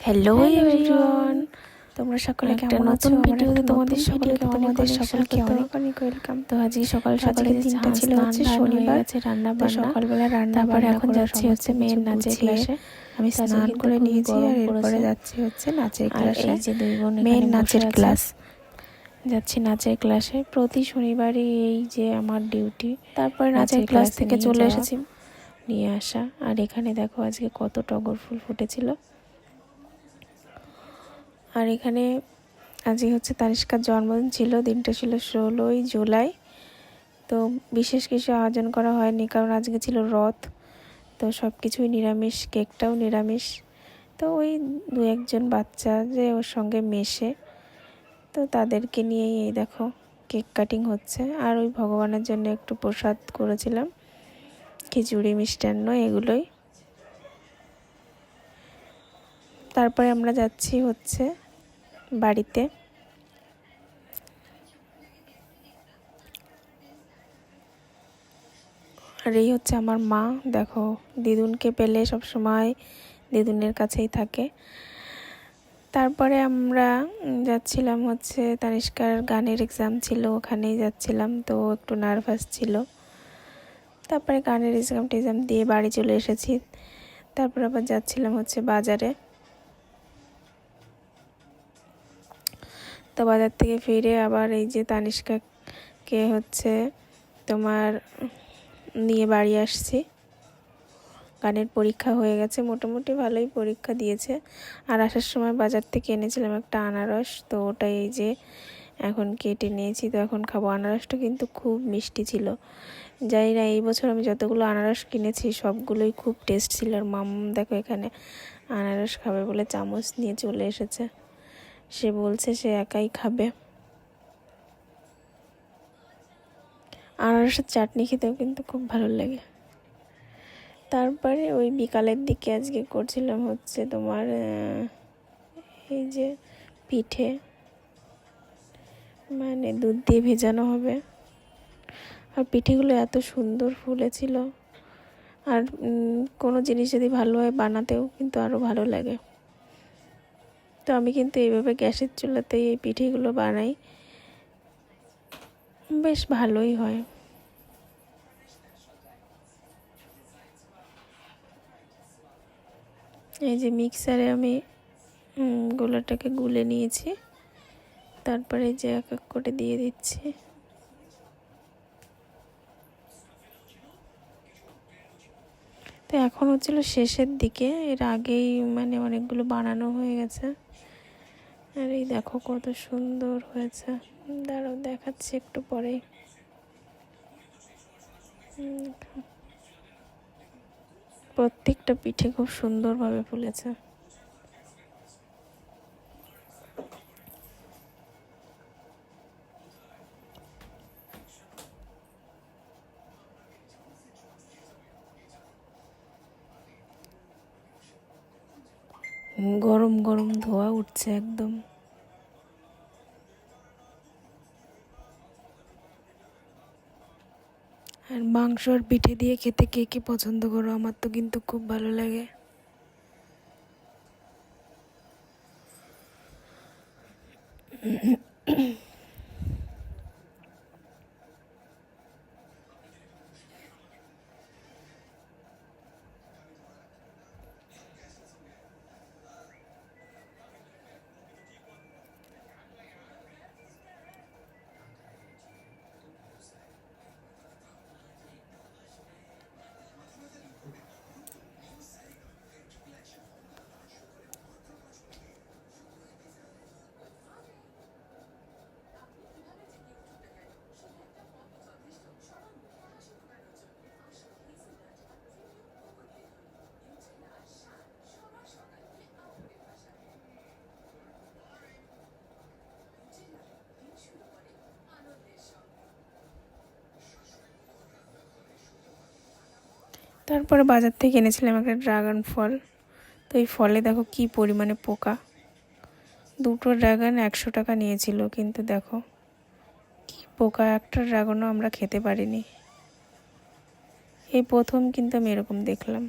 Hello everyone, তোমরা সকলে কেমন আছো? ভিডিওতে তোমাদের সকলকে অনেক অনেক ওয়েলকাম। তো আজকে সকাল সকালে দিনটা ছিল হচ্ছে শনিবার, রান্না বান্না সকালবেলা রান্না বান্না এখন যাচ্ছি হচ্ছে মেয়ের নাচের ক্লাসে। আমি স্নান করে নিয়েছি আর এরপরে যাচ্ছি হচ্ছে নাচের ক্লাসে। এই যে দুই বোন মেয়ের নাচের ক্লাস যাচ্ছি নাচের ক্লাসে। প্রতি শনিবারই এই যে আমার ডিউটি। তারপরে নাচের ক্লাস থেকে চলে এসেছি নিয়ে আসা। আর এখানে দেখো আজকে কত টগর ফুল ফুটেছিল। আর এখানে আজকে হচ্ছে তানিষ্কার জন্মদিন ছিল, দিনটা ছিল 16ই জুলাই। তো বিশেষ কিছু আয়োজন করা হয়নি, কারণ আজকে ছিল রথ, তো সব কিছুই নিরামিষ, কেকটাও নিরামিষ। তো ওই দু একজন বাচ্চা যে ওর সঙ্গে মেশে, তো তাদেরকে নিয়েই এই দেখো কেক কাটিং হচ্ছে। আর ওই ভগবানের জন্য একটু প্রসাদ করেছিলাম, খিচুড়ি মিষ্টান্ন এগুলোই। তারপরে আমরা যাচ্ছি হচ্ছে বাড়িতে। আর এই হচ্ছে আমার মা, দেখো দিদুনকে পেলে সব সময় দিদুনের কাছেই থাকে। তারপরে আমরা যাচ্ছিলাম হচ্ছে তানিষ্কার গানের এক্সাম ছিল, ওখানেই যাচ্ছিলাম, তো একটু নার্ভাস ছিল। তারপরে গানের এক্সাম দিয়ে বাড়ি চলে এসেছি। তারপর আবার যাচ্ছিলাম হচ্ছে বাজারে। তো বাজার থেকে ফিরে আবার এই যে তানিষ্কাকে হচ্ছে তোমার নিয়ে বাড়ি আসছি। গানের পরীক্ষা হয়ে গেছে, মোটামুটি ভালোই পরীক্ষা দিয়েছে। আর আসার সময় বাজার থেকে এনেছিলাম একটা আনারস, তো ওটাই এই যে এখন কেটে নিয়েছি, তো এখন খাবো। আনারসটা কিন্তু খুব মিষ্টি ছিল। জানি না এই বছর আমি যতগুলো আনারস কিনেছি সবগুলোই খুব টেস্ট ছিল। আর দেখো এখানে আনারস খাবে বলে চামচ নিয়ে চলে এসেছে। সে বলছে সে একাই খাবে। আনারসের চাটনি খেতেও কিন্তু খুব ভালো লাগে। তারপরে ওই বিকালের দিকে আজকে করছিলাম হচ্ছে তোমার এই যে পিঠে, মানে দুধ দিয়ে ভেজানো হবে। আর পিঠেগুলো এত সুন্দর ফুলেছিল। আর কোনো জিনিস যদি ভালো হয় বানাতেও কিন্তু আরও ভালো লাগে। তো আমি কিন্তু এইভাবে গ্যাসের চুলাতেই এই পিঠেগুলো বানাই, বেশ ভালোই হয়। এই যে মিক্সারে আমি গোলাটাকে গুলে নিয়েছি, তারপরে যে এক এক করে দিয়ে দিচ্ছি। তো এখন হচ্ছিল শেষের দিকে, এর আগেই মানে অনেকগুলো বানানো হয়ে গেছে। আর এই দেখো কত সুন্দর হয়েছে, দাঁড়াও দেখাচ্ছি একটু পরেই। প্রত্যেকটা পিঠে খুব সুন্দরভাবে ফুলেছে। গরম গরম ধোয়া উঠছে একদম। আর মাংস আর পিঠে দিয়ে খেতে কে কে পছন্দ করো? আমার তো কিন্তু খুব ভালো লাগে। তারপরে বাজার থেকে এনেছিলাম একটা ড্রাগন ফল। তো এই ফলে দেখো কি পরিমাণে পোকা। দুটো ড্রাগন 100 টাকা নিয়েছিল, কিন্তু দেখো কি পোকা, একটা ড্রাগনও আমরা খেতে পারিনি। এই প্রথম কিন্তু আমি এরকম দেখলাম।